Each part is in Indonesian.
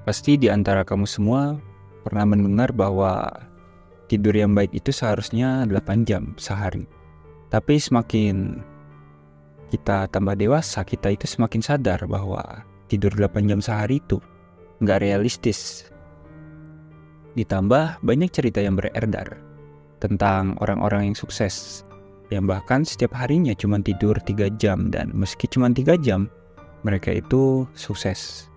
Pasti di antara kamu semua pernah mendengar bahwa tidur yang baik itu seharusnya 8 jam sehari. Tapi semakin kita tambah dewasa, kita itu semakin sadar bahwa tidur 8 jam sehari itu nggak realistis. Ditambah banyak cerita yang beredar tentang orang-orang yang sukses, yang bahkan setiap harinya cuma tidur 3 jam, dan meski cuma 3 jam, mereka itu sukses.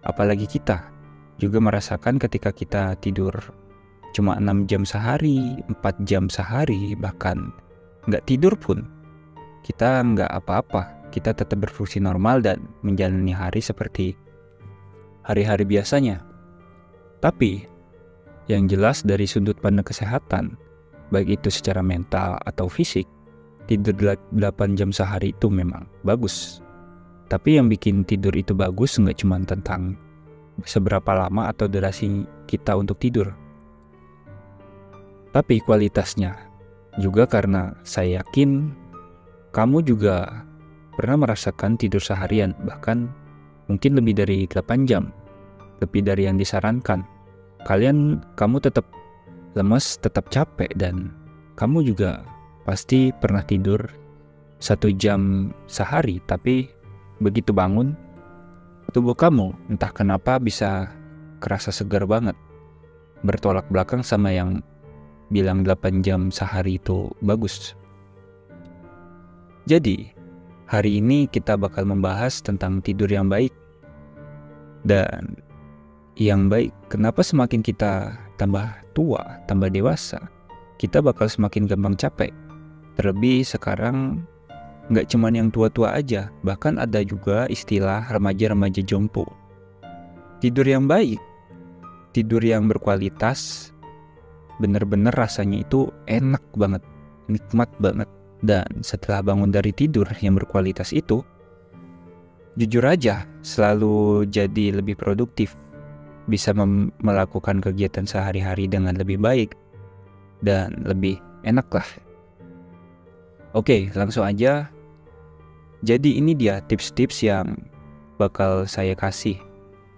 Apalagi kita juga merasakan ketika kita tidur cuma 6 jam sehari, 4 jam sehari, bahkan nggak tidur pun, kita nggak apa-apa. Kita tetap berfungsi normal dan menjalani hari seperti hari-hari biasanya. Tapi yang jelas dari sudut pandang kesehatan, baik itu secara mental atau fisik, tidur 8 jam sehari itu memang bagus. Tapi yang bikin tidur itu bagus nggak cuma tentang seberapa lama atau durasi kita untuk tidur, tapi kualitasnya juga, karena saya yakin kamu juga pernah merasakan tidur seharian, bahkan mungkin lebih dari 8 jam, lebih dari yang disarankan. Kamu tetap lemes, tetap capek, dan kamu juga pasti pernah tidur 1 jam sehari, tapi begitu bangun, tubuh kamu entah kenapa bisa kerasa segar banget, bertolak belakang sama yang bilang 8 jam sehari itu bagus. Jadi, hari ini kita bakal membahas tentang tidur yang baik. Dan yang baik, kenapa semakin kita tambah tua, tambah dewasa, kita bakal semakin gampang capek. Terlebih sekarang nggak cuman yang tua-tua aja, bahkan ada juga istilah remaja-remaja jompo. Tidur yang baik, tidur yang berkualitas, bener-bener rasanya itu enak banget, nikmat banget. Dan setelah bangun dari tidur yang berkualitas itu, jujur aja selalu jadi lebih produktif, bisa melakukan kegiatan sehari-hari dengan lebih baik dan lebih enak lah. Oke, langsung aja. Jadi ini dia tips-tips yang bakal saya kasih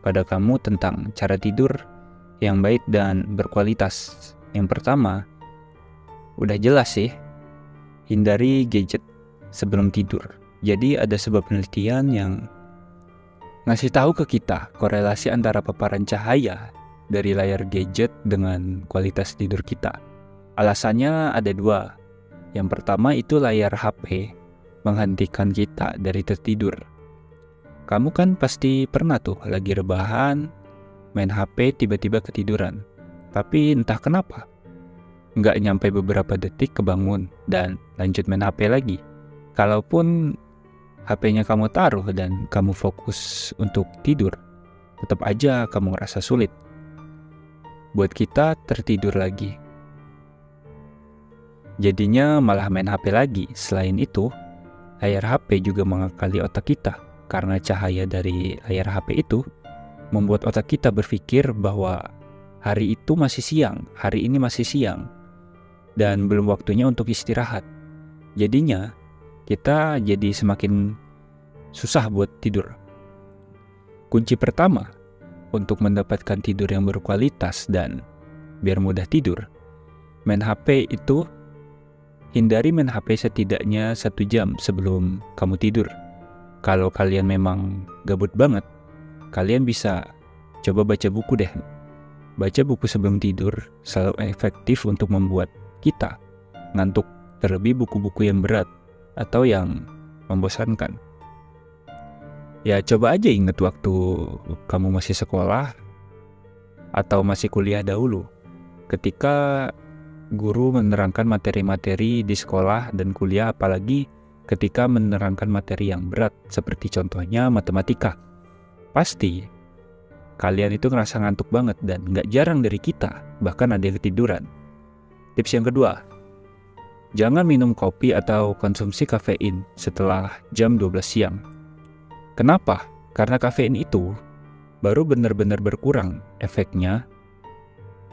pada kamu tentang cara tidur yang baik dan berkualitas. Yang pertama, udah jelas sih, hindari gadget sebelum tidur. Jadi ada sebuah penelitian yang ngasih tahu ke kita korelasi antara paparan cahaya dari layar gadget dengan kualitas tidur kita. Alasannya ada 2. Yang pertama itu layar HP menghentikan kita dari tertidur. Kamu kan pasti pernah tuh lagi rebahan, main HP, tiba-tiba ketiduran. Tapi entah kenapa, nggak nyampe beberapa detik kebangun dan lanjut main HP lagi. Kalaupun HP-nya kamu taruh dan kamu fokus untuk tidur, tetap aja kamu ngerasa sulit buat kita tertidur lagi. Jadinya malah main HP lagi. Selain itu, layar HP juga mengakali otak kita, karena cahaya dari layar HP itu membuat otak kita berpikir bahwa hari itu masih siang, hari ini masih siang, dan belum waktunya untuk istirahat. Jadinya kita jadi semakin susah buat tidur. Kunci pertama untuk mendapatkan tidur yang berkualitas dan biar mudah tidur, main HP itu hindari main HP setidaknya 1 jam sebelum kamu tidur. Kalau kalian memang gabut banget, kalian bisa coba baca buku deh. Baca buku sebelum tidur selalu efektif untuk membuat kita ngantuk, terlebih buku-buku yang berat atau yang membosankan. Ya coba aja inget waktu kamu masih sekolah atau masih kuliah dahulu, ketika guru menerangkan materi-materi di sekolah dan kuliah, apalagi ketika menerangkan materi yang berat seperti contohnya matematika. Pasti kalian itu ngerasa ngantuk banget, dan gak jarang dari kita bahkan ada yang ketiduran. Tips yang kedua, jangan minum kopi atau konsumsi kafein setelah jam 12 siang. Kenapa? Karena kafein itu baru benar-benar berkurang efeknya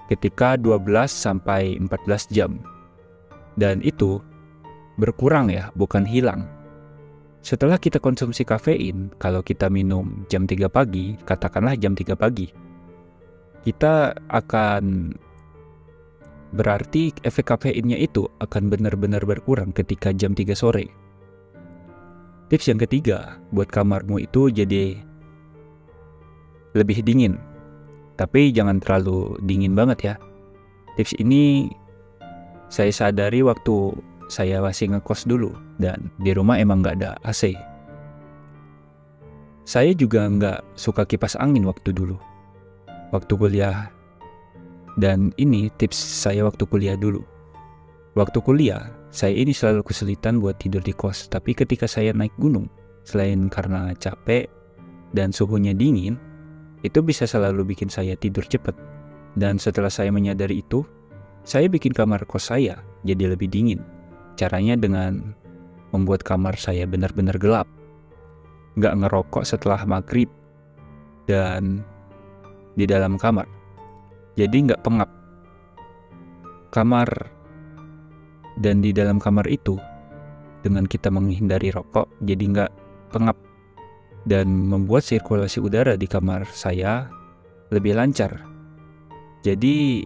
ketika 12 sampai 14 jam. Dan itu berkurang ya, bukan hilang. Setelah kita konsumsi kafein, kalau kita minum jam 3 pagi, katakanlah jam 3 pagi, kita akan berarti efek kafeinnya itu akan benar-benar berkurang ketika jam 3 sore. Tips yang ketiga, buat kamarmu itu jadi lebih dingin. Tapi jangan terlalu dingin banget ya. Tips ini saya sadari waktu saya masih ngekos dulu dan di rumah emang nggak ada AC. Saya juga nggak suka kipas angin waktu dulu, waktu kuliah. Dan ini tips saya waktu kuliah dulu. Waktu kuliah, saya ini selalu kesulitan buat tidur di kos. Tapi ketika saya naik gunung, selain karena capek dan suhunya dingin, itu bisa selalu bikin saya tidur cepat. Dan setelah saya menyadari itu, saya bikin kamar kos saya jadi lebih dingin. Caranya dengan membuat kamar saya benar-benar gelap. Nggak ngerokok setelah maghrib dan di dalam kamar. Jadi nggak pengap. Kamar dan di dalam kamar itu, dengan kita menghindari rokok, jadi nggak pengap. Dan membuat sirkulasi udara di kamar saya lebih lancar. Jadi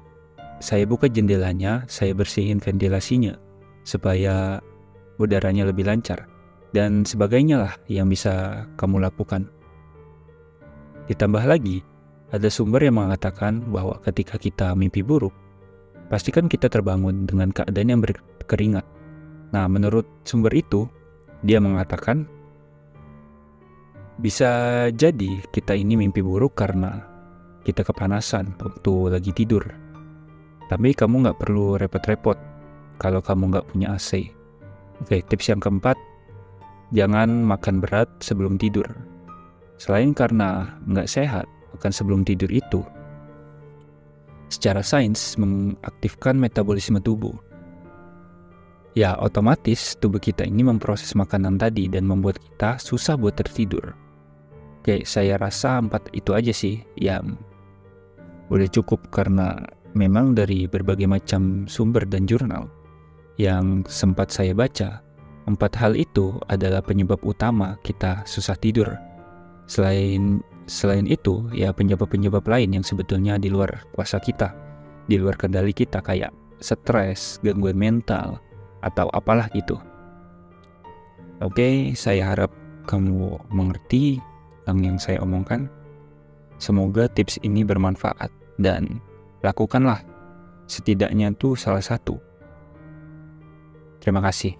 saya buka jendelanya, saya bersihin ventilasinya supaya udaranya lebih lancar. Dan sebagainya lah yang bisa kamu lakukan. Ditambah lagi, ada sumber yang mengatakan bahwa ketika kita mimpi buruk, pastikan kita terbangun dengan keadaan yang berkeringat. Nah, menurut sumber itu, dia mengatakan bisa jadi kita ini mimpi buruk karena kita kepanasan waktu lagi tidur. Tapi kamu nggak perlu repot-repot kalau kamu nggak punya AC. Oke, tips yang keempat, jangan makan berat sebelum tidur. Selain karena nggak sehat, makan sebelum tidur itu secara sains mengaktifkan metabolisme tubuh. Ya, otomatis tubuh kita ini memproses makanan tadi dan membuat kita susah buat tertidur. Oke, saya rasa 4 itu aja sih yang udah cukup, karena memang dari berbagai macam sumber dan jurnal yang sempat saya baca, 4 hal itu adalah penyebab utama kita susah tidur. Selain itu, ya penyebab-penyebab lain yang sebetulnya di luar kuasa kita, di luar kendali kita, kayak stres, gangguan mental, atau apalah gitu. Oke, saya harap kamu mengerti yang saya omongkan. Semoga tips ini bermanfaat dan lakukanlah setidaknya tuh salah satu. Terima kasih.